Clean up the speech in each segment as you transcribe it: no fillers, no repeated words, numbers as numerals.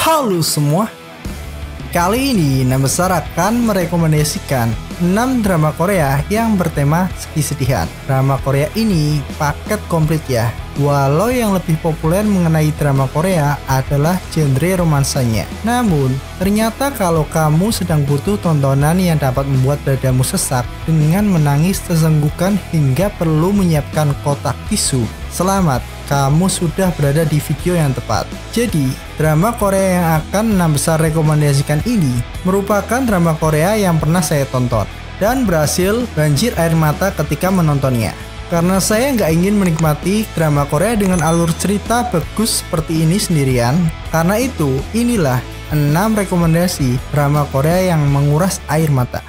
Halo semua, kali ini Nam Besar akan merekomendasikan 6 drama Korea yang bertema sedih-sedihan. Drama Korea ini paket komplit ya. Walau yang lebih populer mengenai drama Korea adalah genre romansanya. Namun, ternyata kalau kamu sedang butuh tontonan yang dapat membuat dadamu sesak dengan menangis tersenggukan hingga perlu menyiapkan kotak tisu, selamat, kamu sudah berada di video yang tepat. Jadi, drama Korea yang akan Nam Besar rekomendasikan ini merupakan drama Korea yang pernah saya tonton dan berhasil banjir air mata ketika menontonnya. Karena saya nggak ingin menikmati drama Korea dengan alur cerita bagus seperti ini sendirian. Karena itu, inilah 6 rekomendasi drama Korea yang menguras air mata.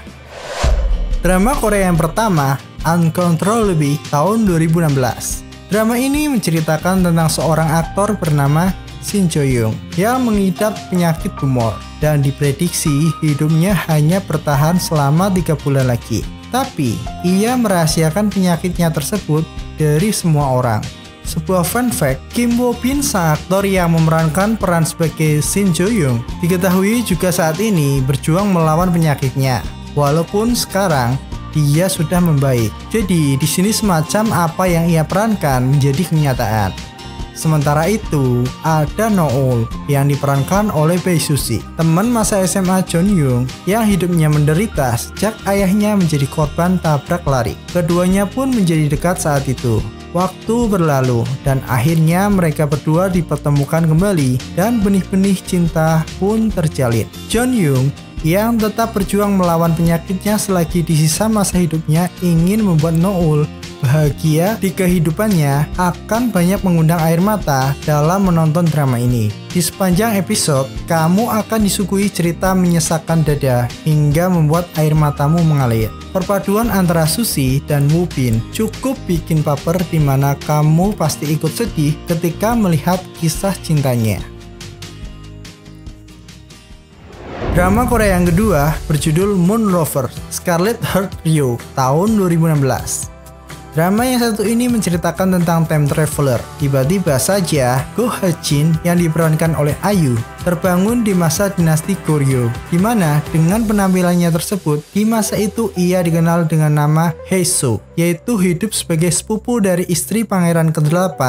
Drama Korea yang pertama, Uncontrollably, tahun 2016. Drama ini menceritakan tentang seorang aktor bernama Shin Jo Young yang mengidap penyakit tumor dan diprediksi hidupnya hanya bertahan selama 3 bulan lagi. Tapi, ia merahasiakan penyakitnya tersebut dari semua orang. Sebuah fun fact, Kim Woo Bin, sang aktor yang memerankan peran sebagai Shin Jo Young, diketahui juga saat ini berjuang melawan penyakitnya. Walaupun sekarang dia sudah membaik. Jadi, di sini semacam apa yang ia perankan menjadi kenyataan. Sementara itu, ada Nool yang diperankan oleh Bae Suzy, teman masa SMA John Young yang hidupnya menderita sejak ayahnya menjadi korban tabrak lari. Keduanya pun menjadi dekat saat itu. Waktu berlalu dan akhirnya mereka berdua dipertemukan kembali dan benih-benih cinta pun terjalin. John Young yang tetap berjuang melawan penyakitnya selagi di sisa masa hidupnya ingin membuat Nool bahagia di kehidupannya, akan banyak mengundang air mata dalam menonton drama ini. Di sepanjang episode, kamu akan disuguhi cerita menyesakkan dada hingga membuat air matamu mengalir. Perpaduan antara Suzy dan Woo Bin cukup bikin baper, di mana kamu pasti ikut sedih ketika melihat kisah cintanya. Drama Korea yang kedua berjudul Moon Lover, Scarlet Heart Ryeo, tahun 2016. Drama yang satu ini menceritakan tentang time traveler. Tiba-tiba saja, Go Ha-jin yang diperankan oleh IU terbangun di masa dinasti Goryeo, di mana dengan penampilannya tersebut, di masa itu ia dikenal dengan nama Hae-soo, yaitu hidup sebagai sepupu dari istri pangeran ke-8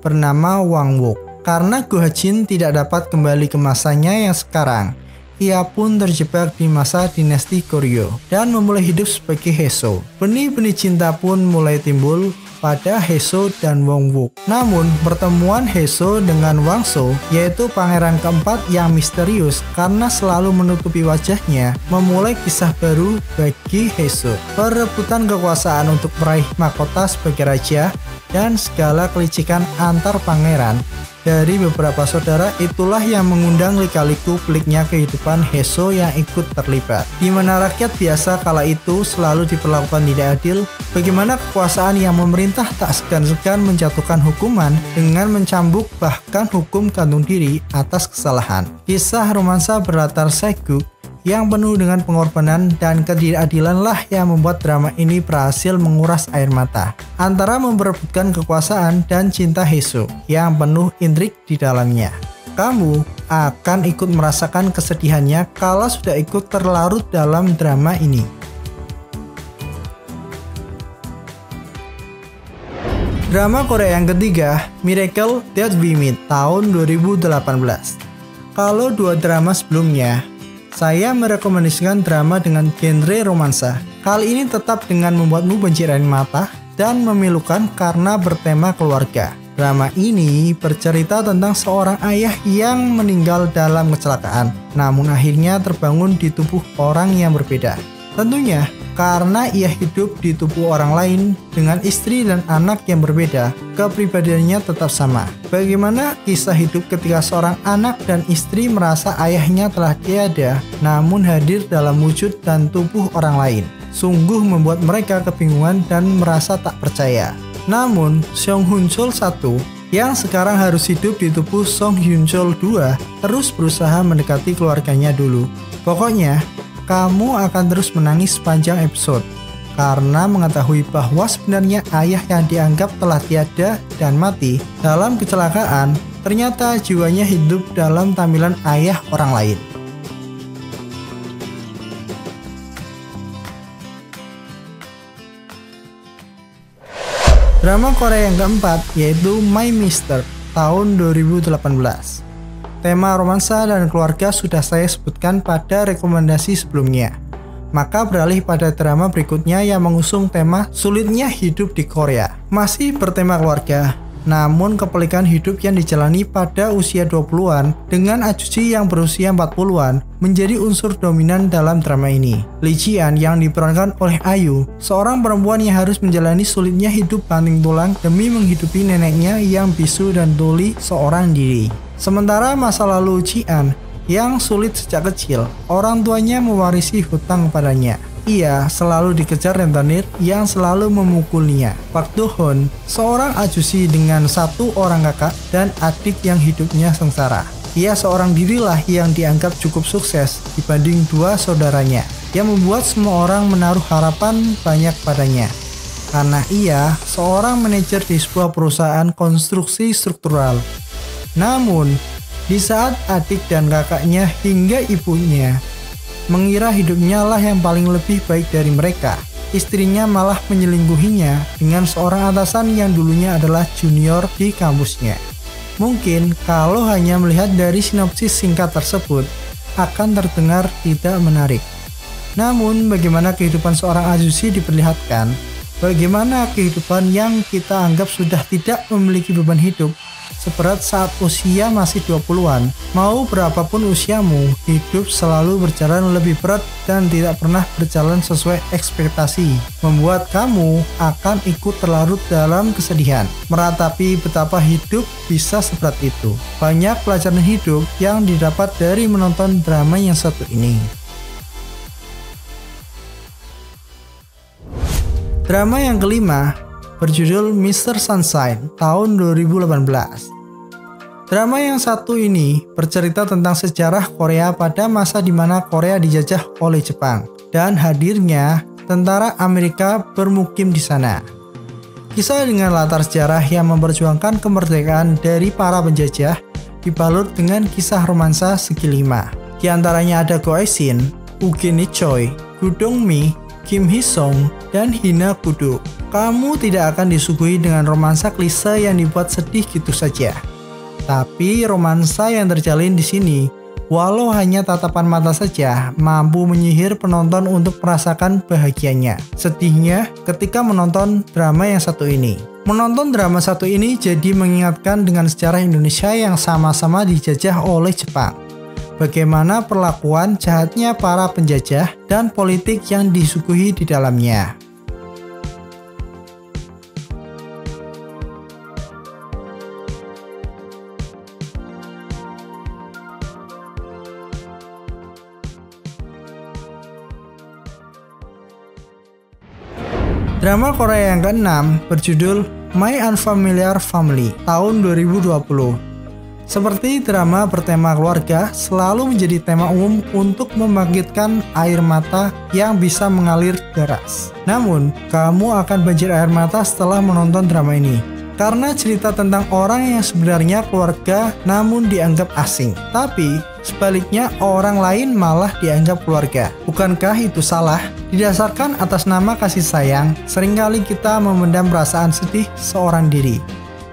bernama Wang Wook. Karena Go Ha-jin tidak dapat kembali ke masanya yang sekarang, ia pun terjebak di masa dinasti Goryeo dan memulai hidup sebagai Hae-soo. Benih-benih cinta pun mulai timbul pada Hae-soo dan Wang Wook. Namun, pertemuan Hae-soo dengan Wang Soo, yaitu pangeran keempat yang misterius karena selalu menutupi wajahnya, memulai kisah baru bagi Hae-soo. Perebutan kekuasaan untuk meraih mahkota sebagai raja dan segala kelicikan antar pangeran dari beberapa saudara, itulah yang mengundang lika-liku peliknya kehidupan Hae-soo yang ikut terlibat. Di mana rakyat biasa kala itu selalu diperlakukan tidak adil, bagaimana kekuasaan yang memerintah tak segan-segan menjatuhkan hukuman dengan mencambuk bahkan hukum gantung diri atas kesalahan. Kisah romansa berlatar Saeguk yang penuh dengan pengorbanan dan ketidakadilanlah yang membuat drama ini berhasil menguras air mata antara memperebutkan kekuasaan dan cinta Hae-soo yang penuh intrik di dalamnya. Kamu akan ikut merasakan kesedihannya kalau sudah ikut terlarut dalam drama ini. Drama Korea yang ketiga, Miracle That We Meet, tahun 2018. Kalau dua drama sebelumnya, saya merekomendasikan drama dengan genre romansa. Kali ini tetap dengan membuatmu banjir air mata dan memilukan karena bertema keluarga. Drama ini bercerita tentang seorang ayah yang meninggal dalam kecelakaan, namun akhirnya terbangun di tubuh orang yang berbeda. Tentunya, karena ia hidup di tubuh orang lain dengan istri dan anak yang berbeda, kepribadiannya tetap sama. Bagaimana kisah hidup ketika seorang anak dan istri merasa ayahnya telah tiada, namun hadir dalam wujud dan tubuh orang lain. Sungguh membuat mereka kebingungan dan merasa tak percaya. Namun, Song Hyun Chol 1 yang sekarang harus hidup di tubuh Song Hyun Chol 2 terus berusaha mendekati keluarganya dulu. Pokoknya, kamu akan terus menangis sepanjang episode karena mengetahui bahwa sebenarnya ayah yang dianggap telah tiada dan mati dalam kecelakaan ternyata jiwanya hidup dalam tampilan ayah orang lain. Drama Korea yang keempat yaitu My Mister tahun 2018. Tema romansa dan keluarga sudah saya sebutkan pada rekomendasi sebelumnya. Maka beralih pada drama berikutnya yang mengusung tema sulitnya hidup di Korea. Masih bertema keluarga, namun kepelikan hidup yang dijalani pada usia 20-an dengan Ajusi yang berusia 40-an menjadi unsur dominan dalam drama ini. Lee Ji-an yang diperankan oleh Ayu, seorang perempuan yang harus menjalani sulitnya hidup banting tulang demi menghidupi neneknya yang bisu dan tuli seorang diri. Sementara masa lalu Ji-an yang sulit sejak kecil, orang tuanya mewarisi hutang padanya. Ia selalu dikejar rentenir yang selalu memukulnya. Park Do-hoon, seorang ajusi dengan satu orang kakak dan adik yang hidupnya sengsara. Ia seorang dirilah yang dianggap cukup sukses dibanding dua saudaranya, yang membuat semua orang menaruh harapan banyak padanya. Karena ia seorang manajer di sebuah perusahaan konstruksi struktural. Namun, di saat adik dan kakaknya hingga ibunya mengira hidupnya lah yang paling lebih baik dari mereka, istrinya malah menyelingkuhinya dengan seorang atasan yang dulunya adalah junior di kampusnya. Mungkin kalau hanya melihat dari sinopsis singkat tersebut akan terdengar tidak menarik. Namun bagaimana kehidupan seorang ajusi diperlihatkan, bagaimana kehidupan yang kita anggap sudah tidak memiliki beban hidup seberat saat usia masih 20-an. Mau berapapun usiamu, hidup selalu berjalan lebih berat dan tidak pernah berjalan sesuai ekspektasi, membuat kamu akan ikut terlarut dalam kesedihan, meratapi betapa hidup bisa seberat itu. Banyak pelajaran hidup yang didapat dari menonton drama yang satu ini. Drama yang kelima berjudul Mr. Sunshine tahun 2018. Drama yang satu ini bercerita tentang sejarah Korea pada masa di mana Korea dijajah oleh Jepang dan hadirnya tentara Amerika bermukim di sana. Kisah dengan latar sejarah yang memperjuangkan kemerdekaan dari para penjajah dibalut dengan kisah romansa segi lima. Di antaranya ada Go Ae-shin, Woo Choi, Gu Dong-mi, Kim Hee-sung, dan Hina Kudo. Kamu tidak akan disuguhi dengan romansa klise yang dibuat sedih gitu saja. Tapi romansa yang terjalin di sini, walau hanya tatapan mata saja, mampu menyihir penonton untuk merasakan bahagianya, sedihnya ketika menonton drama yang satu ini. Menonton drama satu ini jadi mengingatkan dengan sejarah Indonesia yang sama-sama dijajah oleh Jepang. Bagaimana perlakuan jahatnya para penjajah dan politik yang disuguhi di dalamnya. Drama Korea yang keenam berjudul My Unfamiliar Family tahun 2020. Seperti drama bertema keluarga, selalu menjadi tema umum untuk membangkitkan air mata yang bisa mengalir deras. Namun, kamu akan banjir air mata setelah menonton drama ini. Karena cerita tentang orang yang sebenarnya keluarga namun dianggap asing. Tapi, sebaliknya orang lain malah dianggap keluarga. Bukankah itu salah? Didasarkan atas nama kasih sayang, seringkali kita memendam perasaan sedih seorang diri.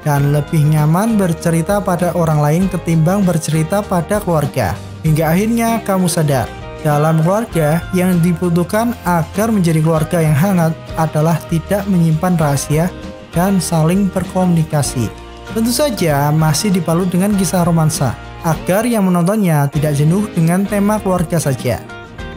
Dan lebih nyaman bercerita pada orang lain ketimbang bercerita pada keluarga. Hingga akhirnya kamu sadar, dalam keluarga yang dibutuhkan agar menjadi keluarga yang hangat adalah tidak menyimpan rahasia dan saling berkomunikasi. Tentu saja masih dibalut dengan kisah romansa, agar yang menontonnya tidak jenuh dengan tema keluarga saja.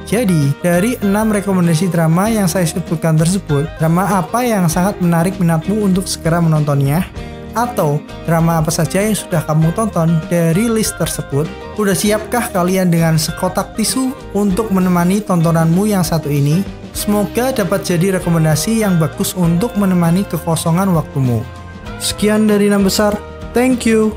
Jadi, dari 6 rekomendasi drama yang saya sebutkan tersebut, drama apa yang sangat menarik minatmu untuk segera menontonnya? Atau drama apa saja yang sudah kamu tonton dari list tersebut? Udah siapkah kalian dengan sekotak tisu untuk menemani tontonanmu yang satu ini? Semoga dapat jadi rekomendasi yang bagus untuk menemani kekosongan waktumu. Sekian dari 6 besar, thank you.